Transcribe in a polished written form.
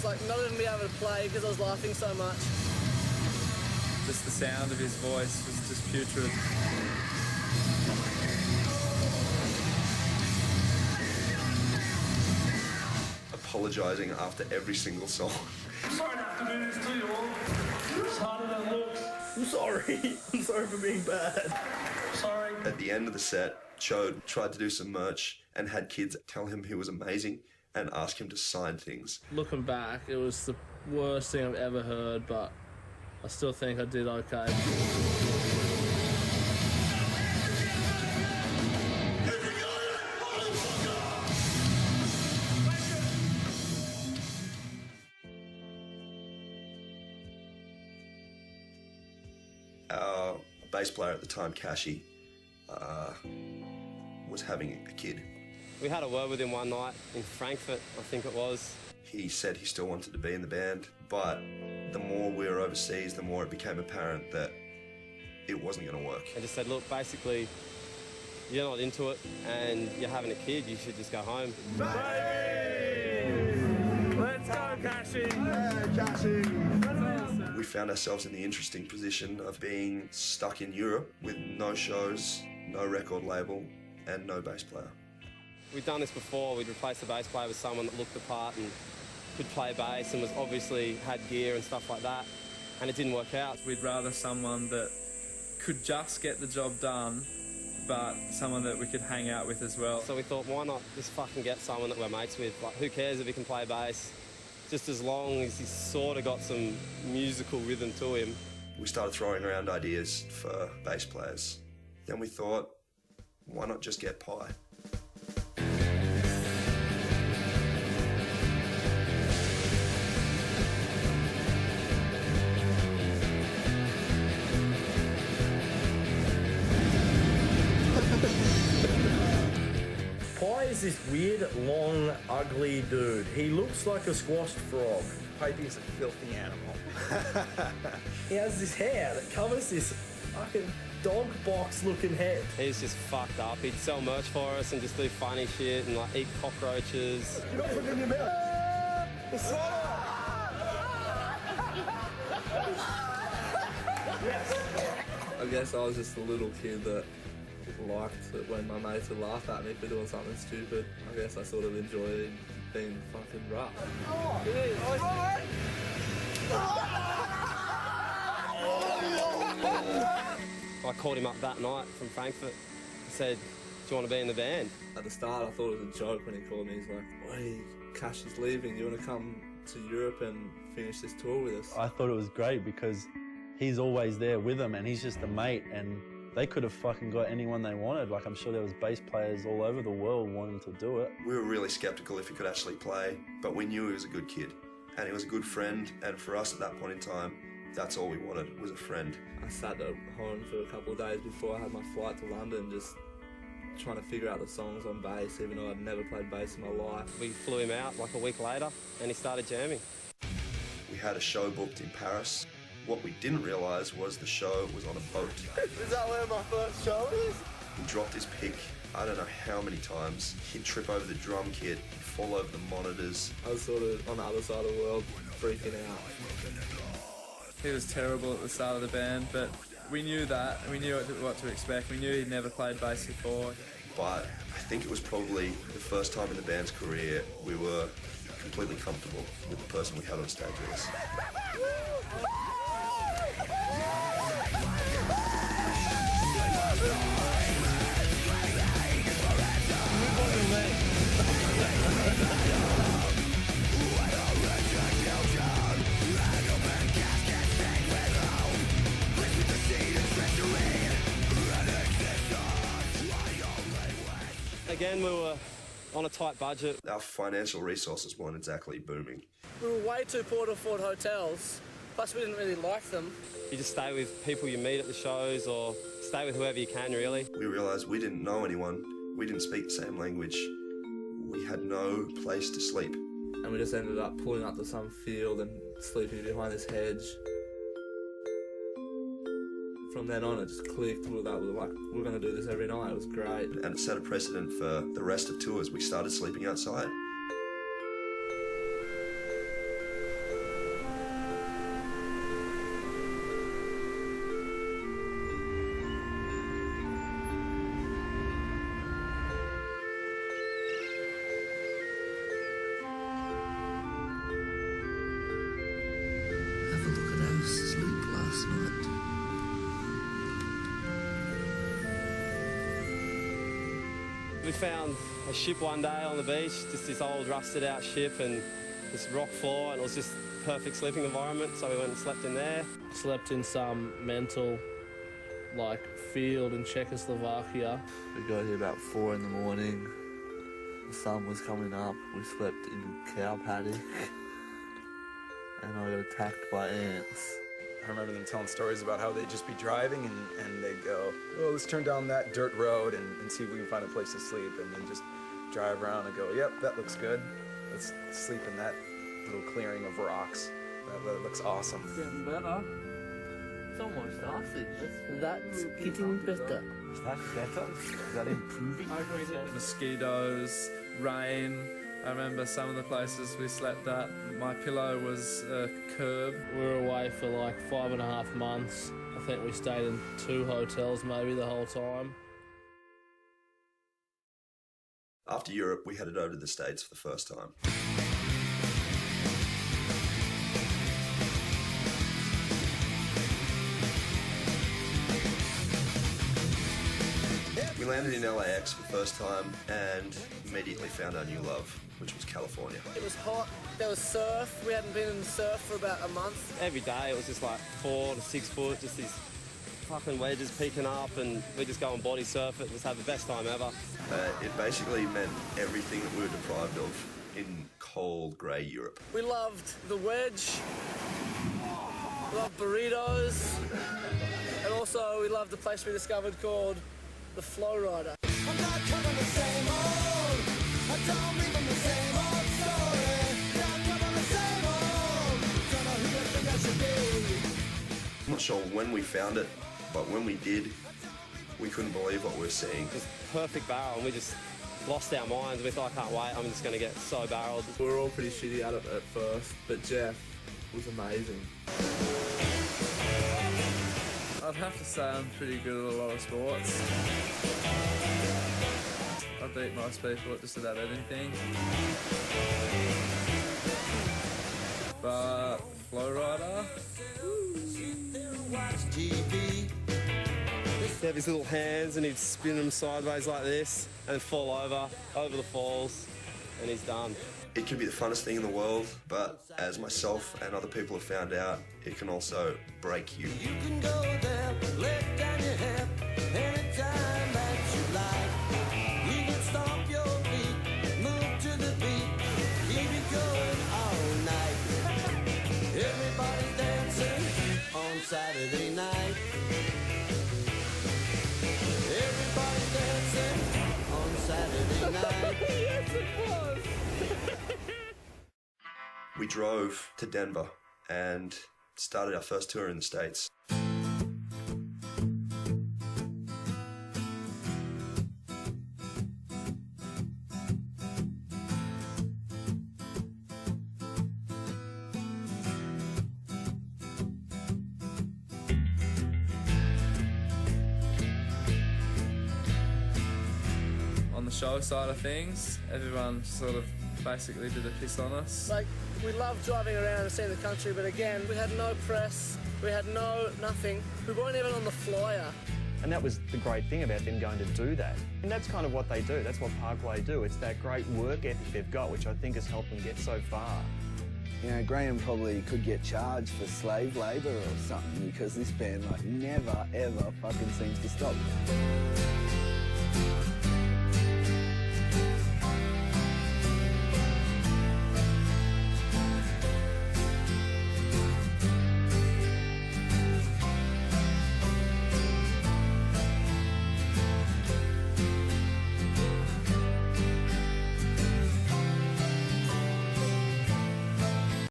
Like not even be able to play because I was laughing so much. Just the sound of his voice was just putrid. Apologising after every single song. I'm sorry to have to do this to you all. It's harder than it looks. I'm sorry. I'm sorry for being bad. Sorry. At the end of the set, Chode tried to do some merch and had kids tell him he was amazing and ask him to sign things. Looking back, it was the worst thing I've ever heard, but I still think I did okay. Our bass player at the time, Kashi, was having a kid. We had a word with him one night in Frankfurt, I think it was. He said he still wanted to be in the band, but the more we were overseas, the more it became apparent that it wasn't going to work. I just said, look, basically, you're not into it and you're having a kid, you should just go home. Let's go, Kashi! We found ourselves in the interesting position of being stuck in Europe with no shows, no record label, and no bass player. We'd done this before. We'd replaced the bass player with someone that looked the part and could play bass and was obviously had gear and stuff like that, and it didn't work out. We'd rather someone that could just get the job done, but someone that we could hang out with as well. So we thought, why not just fucking get someone that we're mates with? Like, who cares if he can play bass? Just as long as he's sort of got some musical rhythm to him. We started throwing around ideas for bass players. Then we thought, why not just get Pi? Pi is this weird, long, ugly dude. He looks like a squashed frog. Pipey's a filthy animal. He has this hair that covers this fucking dog box looking head. He's just fucked up. He'd sell merch for us and just do funny shit and like eat cockroaches. You got put in your mouth. I guess I was just a little kid that liked it when my mates would laugh at me for doing something stupid. I guess I sort of enjoyed being fucking rough. I called him up that night from Frankfurt. He said, do you want to be in the band? At the start, I thought it was a joke when he called me. He's like, "Hey, Cash is leaving. You want to come to Europe and finish this tour with us?" I thought it was great because he's always there with them and he's just a mate, and they could have fucking got anyone they wanted. Like, I'm sure there was bass players all over the world wanting to do it. We were really sceptical if he could actually play, but we knew he was a good kid. And he was a good friend, and for us at that point in time, that's all we wanted, was a friend. I sat at home for a couple of days before I had my flight to London, just trying to figure out the songs on bass, even though I'd never played bass in my life. We flew him out like a week later and he started jamming. We had a show booked in Paris. What we didn't realise was the show was on a boat. Is that where my first show is? He dropped his pick, I don't know how many times. He'd trip over the drum kit, he'd fall over the monitors. I was sort of on the other side of the world, freaking out. He was terrible at the start of the band, but we knew that, and we knew what to expect. We knew he'd never played bass before. But I think it was probably the first time in the band's career we were completely comfortable with the person we had on stage with us. Again, we were on a tight budget. Our financial resources weren't exactly booming. We were way too poor to afford hotels, plus we didn't really like them. You just stay with people you meet at the shows or stay with whoever you can, really. We realised we didn't know anyone, we didn't speak the same language, we had no place to sleep. And we just ended up pulling up to some field and sleeping behind this hedge. From then on, it just clicked. We were like, we're going to do this every night. It was great. And it set a precedent for the rest of tours. We started sleeping outside. We found a ship one day on the beach, just this old rusted out ship and this rock floor, and it was just perfect sleeping environment, so we went and slept in there. Slept in some mental, like, field in Czechoslovakia. We got here about 4 in the morning. The sun was coming up. We slept in a cow paddock. And I got attacked by ants. I remember them telling stories about how they'd just be driving and they'd go, oh, let's turn down that dirt road and see if we can find a place to sleep. And then just drive around and go, yep, that looks good. Let's sleep in that little clearing of rocks. That looks awesome. It's getting better. It's almost sausage. That's getting better. Is that better? Is that improving? Mosquitoes, rain. I remember some of the places we slept at. My pillow was a curb. We were away for like 5.5 months. I think we stayed in 2 hotels maybe the whole time. After Europe, we headed over to the States for the first time. We landed in LAX for the first time and immediately found our new love, which was California. It was hot, there was surf, we hadn't been in the surf for about a month. Every day it was just like 4 to 6 foot, just these fucking wedges peeking up, and we just go and body surf it, just have the best time ever. It basically meant everything that we were deprived of in cold, grey Europe. We loved the wedge, we loved burritos, and also we loved the place we discovered called the Flow Rider. I'm not covering the same old. I don't live in the same old story. Not covering the same old. Don't know who I think I should be. I'm not sure when we found it, but when we did, we couldn't believe what we were seeing. It was perfect barrel, and we just lost our minds. We thought, I can't wait, I'm just going to get so barreled. We were all pretty shitty at it at first, but Jeff was amazing. I'd have to say I'm pretty good at a lot of sports. I beat most people at just about anything. But Flow Rider? He had these little hands and he'd spin them sideways like this and fall over the falls, and he's done. It can be the funnest thing in the world, but as myself and other people have found out, it can also break you. You can go there, let down your hair, anytime that you like. You can stomp your feet, move to the beat, keep it going all night. Everybody's dancing on Saturday night. Everybody's dancing on Saturday night. Yes, it was! We drove to Denver and started our first tour in the States. On the show side of things, everyone sort of basically did a piss on us. Like, we loved driving around and seeing the country, but again, we had no press, we had nothing. We weren't even on the flyer. And that was the great thing about them going to do that. And that's kind of what they do. That's what Parkway do. It's that great work ethic they've got, which I think has helped them get so far. You know, Graham probably could get charged for slave labour or something, because this band, like, never, ever fucking seems to stop.